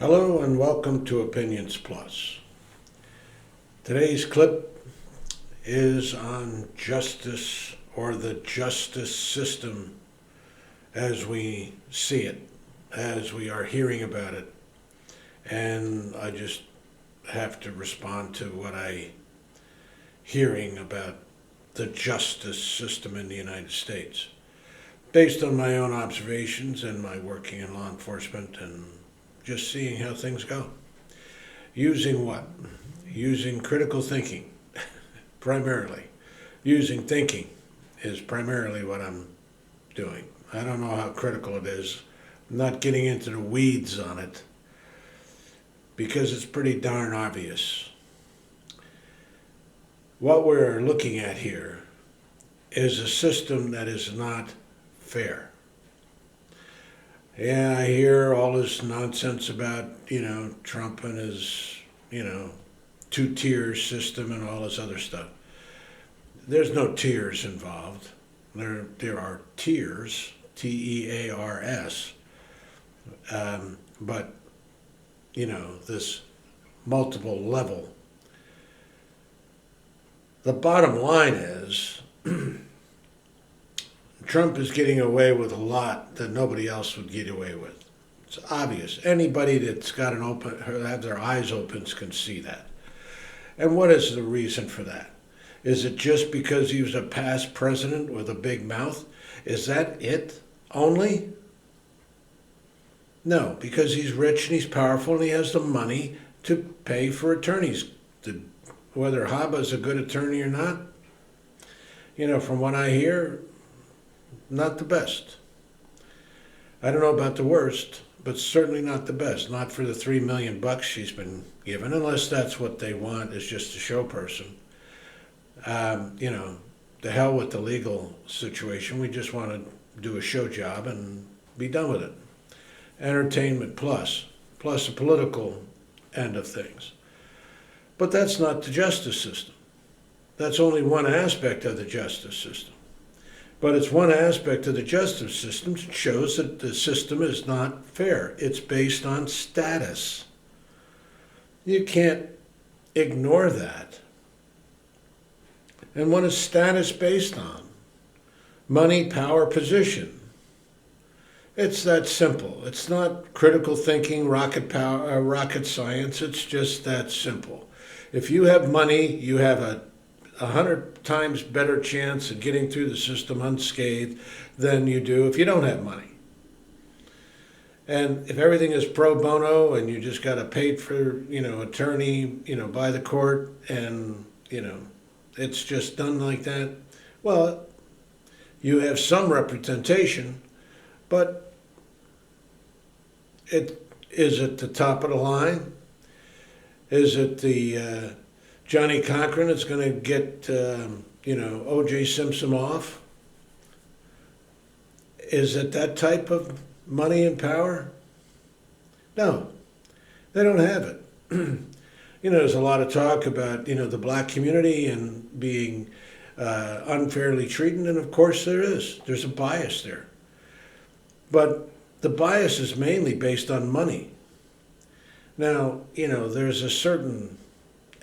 Hello and welcome to Opinions Plus. Today's clip is on justice or the justice system as we see it, as we are hearing about it. And I just have to respond to what I hearing about the justice system in the United States, based on my own observations and my working in law enforcement and just seeing how things go. Using what? Using critical thinking, primarily. Using thinking is primarily what I'm doing. I don't know how critical it is. I'm not getting into the weeds on it because it's pretty darn obvious. What we're looking at here is a system that is not fair. Yeah, I hear all this nonsense about, Trump and his, two-tier system and all this other stuff. There's no tiers involved. There are tiers, T-E-A-R-S, but, this multiple level. The bottom line is Trump is getting away with a lot that nobody else would get away with. It's obvious. Anybody that's got have their eyes open can see that. And what is the reason for that? Is it just because he was a past president with a big mouth? Is that it only? No, because he's rich and he's powerful and he has the money to pay for attorneys. Whether Haba is a good attorney or not, from what I hear, not the best. I don't know about the worst, but certainly not the best. Not for the $3 million she's been given, unless that's what they want, is just a show person. The hell with the legal situation. We just want to do a show job and be done with it. Entertainment plus a political end of things. But that's not the justice system. That's only one aspect of the justice system. But it's one aspect of the justice system that shows that the system is not fair. It's based on status. You can't ignore that. And what is status based on? Money, power, position. It's that simple. It's not critical thinking, rocket science. It's just that simple. If you have money, you have a 100 times better chance of getting through the system unscathed than you do if you don't have money. And if everything is pro bono and you just got a paid for, attorney, by the court and, it's just done like that, well, you have some representation, but is it the top of the line? Is it the Johnny Cochran is going to get, O.J. Simpson off? Is it that type of money and power? No, they don't have it. There's a lot of talk about, the black community and being unfairly treated, and of course there is. There's a bias there. But the bias is mainly based on money. Now, there's a certain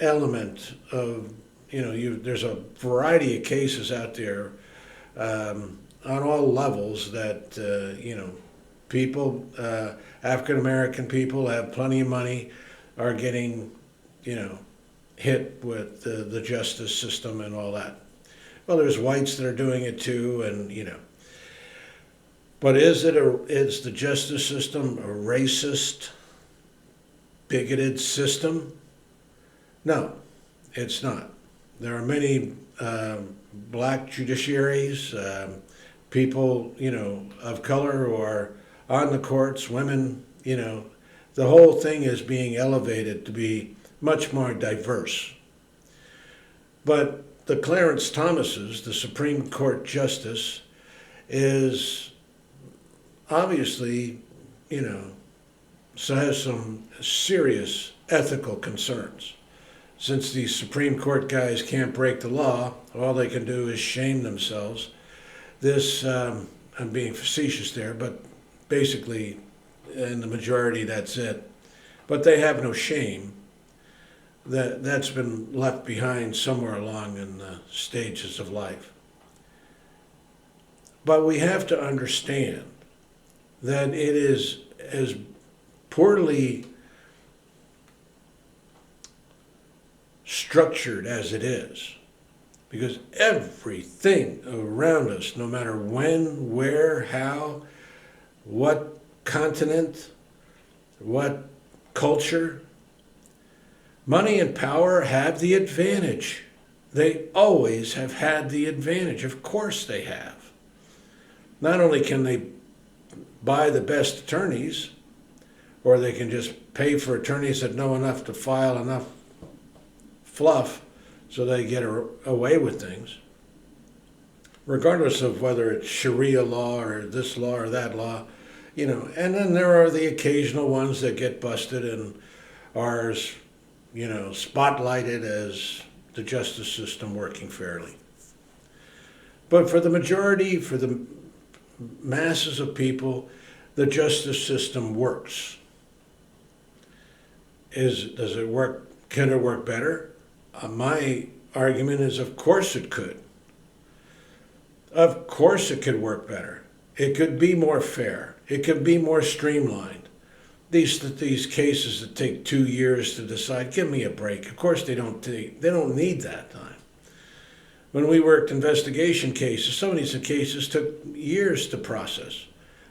element of, there's a variety of cases out there on all levels that, people, African-American people have plenty of money, are getting, hit with the justice system and all that. Well, there's whites that are doing it too, and, but is the justice system a racist, bigoted system? No, it's not. There are many black judiciaries, people, of color who are on the courts, women, the whole thing is being elevated to be much more diverse. But the Clarence Thomases, the Supreme Court Justice, is obviously, so has some serious ethical concerns. Since these Supreme Court guys can't break the law, all they can do is shame themselves. I'm being facetious there, but basically, in the majority, that's it. but they have no shame. That's been left behind somewhere along in the stages of life. But we have to understand that it is as poorly structured as it is, because everything around us, no matter when, where, how, what continent, what culture, money and power have the advantage. They always have had the advantage. Of course they have. Not only can they buy the best attorneys, or they can just pay for attorneys that know enough to file enough fluff so they get away with things, regardless of whether it's Sharia law or this law or that law, and then there are the occasional ones that get busted and are, spotlighted as the justice system working fairly. But for the majority, for the masses of people, the justice system works. Does it work? Can it work better? My argument is, of course it could. Of course it could work better. It could be more fair. It could be more streamlined. These cases that take 2 years to decide, give me a break. Of course they don't need that time. When we worked investigation cases, some of these cases took years to process.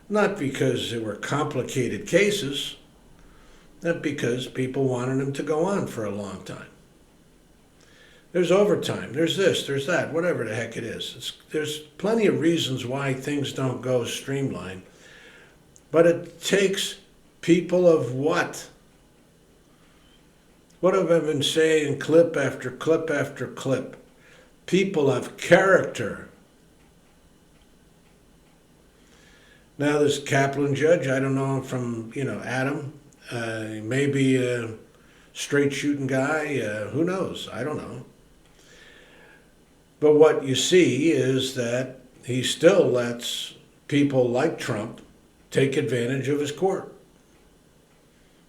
Not because they were complicated cases, not because people wanted them to go on for a long time. There's overtime, there's this, there's that, whatever the heck it is. There's plenty of reasons why things don't go streamlined, but it takes people of what? What have I been saying clip after clip after clip? People of character. Now this Kaplan judge, I don't know him from, Adam. He may be a straight shooting guy, who knows? I don't know. But what you see is that he still lets people like Trump take advantage of his court.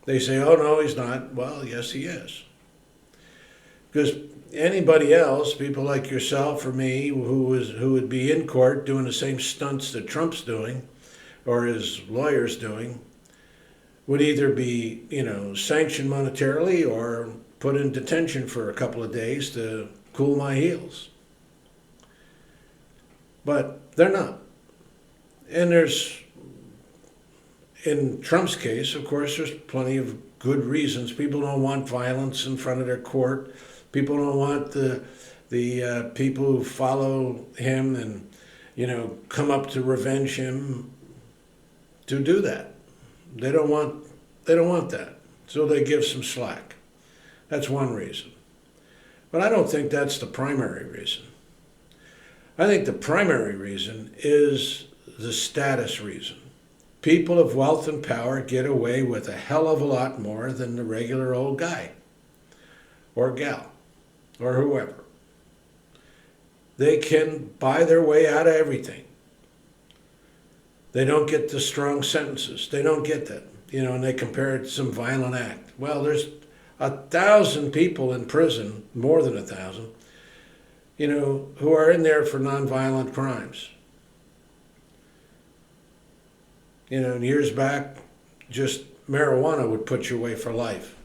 They say, oh no, he's not. Well, yes, he is. Because anybody else, people like yourself or me, who would be in court doing the same stunts that Trump's doing, or his lawyer's doing, would either be, sanctioned monetarily or put in detention for a couple of days to cool my heels. But they're not. And in Trump's case, of course, there's plenty of good reasons. People don't want violence in front of their court. People don't want the people who follow him and, come up to revenge him to do that. They don't want that. So they give some slack. That's one reason. But I don't think that's the primary reason. I think the primary reason is the status reason. People of wealth and power get away with a hell of a lot more than the regular old guy or gal or whoever. They can buy their way out of everything. They don't get the strong sentences. They don't get that. And they compare it to some violent act. Well, there's 1,000 people in prison, more than 1,000, who are in there for nonviolent crimes. Years back, just marijuana would put you away for life.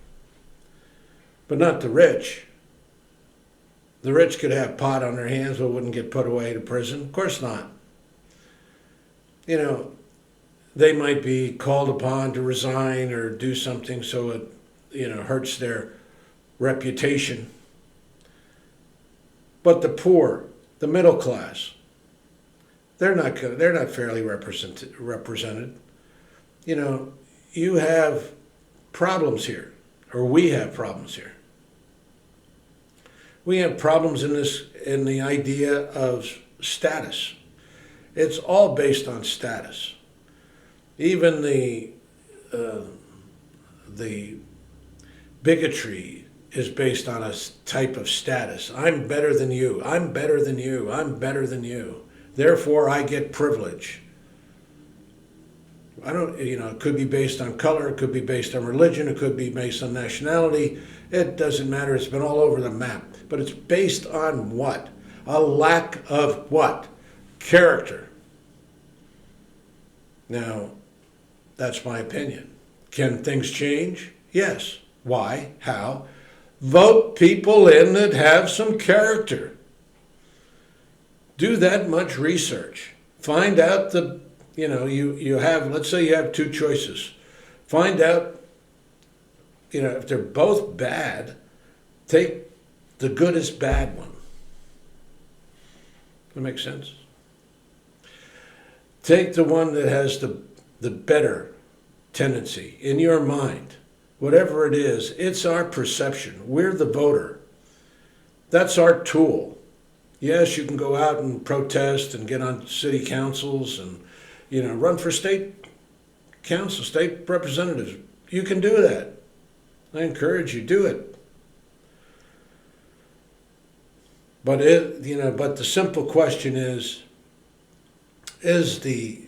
But not the rich. The rich could have pot on their hands but wouldn't get put away to prison. Of course not. They might be called upon to resign or do something so it, hurts their reputation. But the poor, the middle class, they're not fairly represented. You have problems here, or we have problems here. We have problems in the idea of status. It's all based on status. Even the bigotry is based on a type of status. I'm better than you. I'm better than you. I'm better than you. Therefore, I get privilege. it could be based on color, it could be based on religion, it could be based on nationality. It doesn't matter. It's been all over the map. But it's based on what? A lack of what? Character. Now, that's my opinion. Can things change? Yes. Why? How? Vote people in that have some character. Do that much research. Find out you have, let's say you have two choices. Find out, if they're both bad, take the goodest bad one. That makes sense? Take the one that has the better tendency in your mind. Whatever it is, it's our perception. We're the voter. That's our tool. Yes, you can go out and protest and get on city councils and, run for state council, state representatives. You can do that. I encourage you, do it. But but the simple question is the,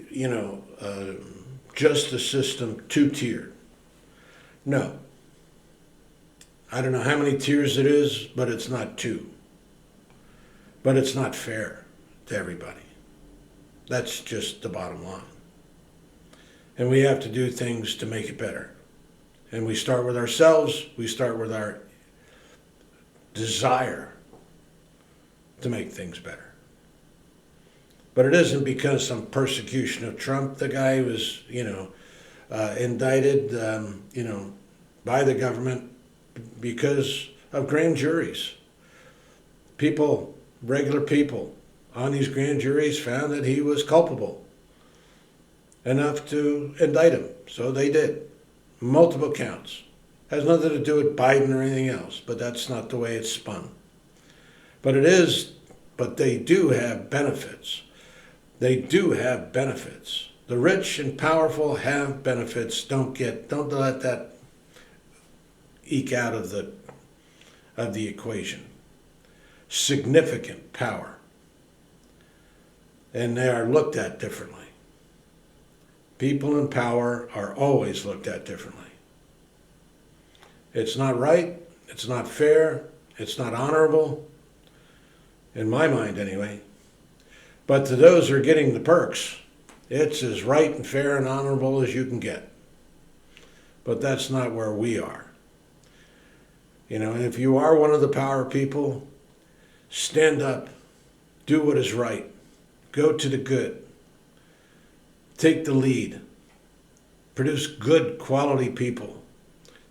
justice system two-tiered? No. I don't know how many tiers it is, but it's not two. But it's not fair to everybody. That's just the bottom line. And we have to do things to make it better. And we start with ourselves. We start with our desire to make things better. But it isn't because some persecution of Trump. The guy was, indicted, by the government because of grand juries. People, regular people on these grand juries found that he was culpable enough to indict him. So they did. Multiple counts. Has nothing to do with Biden or anything else, but that's not the way it's spun. But they do have benefits. They do have benefits. The rich and powerful have benefits. Don't let that eke out of the equation. Significant power. And they are looked at differently. People in power are always looked at differently. It's not right, it's not fair, it's not honorable, in my mind anyway. But to those who are getting the perks, it's as right and fair and honorable as you can get. But that's not where we are. And if you are one of the power people, stand up, do what is right, go to the good, take the lead, produce good quality people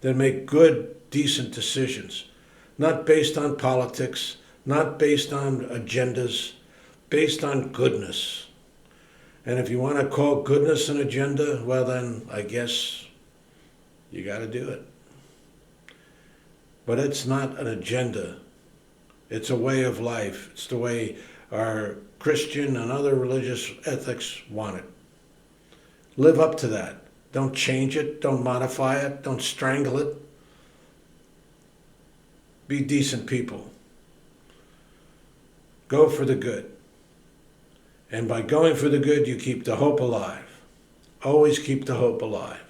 that make good, decent decisions, not based on politics, not based on agendas, based on goodness. And if you want to call goodness an agenda, well then, I guess you got to do it. But it's not an agenda. It's a way of life. It's the way our Christian and other religious ethics want it. Live up to that. Don't change it. Don't modify it. Don't strangle it. Be decent people. Go for the good. And by going for the good, you keep the hope alive. Always keep the hope alive.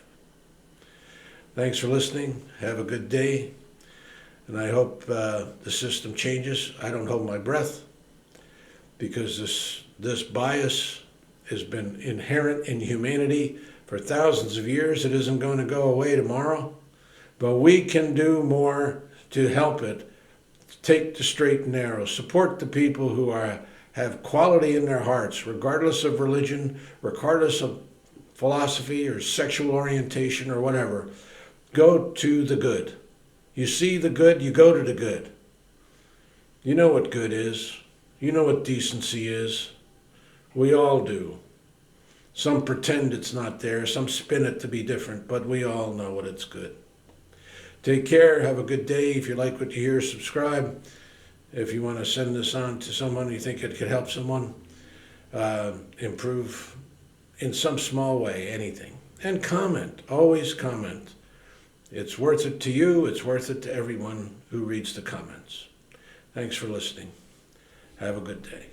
Thanks for listening. Have a good day. And I hope the system changes. I don't hold my breath because this bias has been inherent in humanity for thousands of years. It isn't going to go away tomorrow. But we can do more to help it. Take the straight and narrow. Support the people who have quality in their hearts, regardless of religion, regardless of philosophy or sexual orientation or whatever. Go to the good. You see the good, you go to the good. You know what good is. You know what decency is. We all do. Some pretend it's not there, some spin it to be different, but we all know what it's good. Take care, have a good day. If you like what you hear, subscribe. If you want to send this on to someone you think it could help someone improve in some small way, anything. And comment, always comment. It's worth it to you, it's worth it to everyone who reads the comments. Thanks for listening. Have a good day.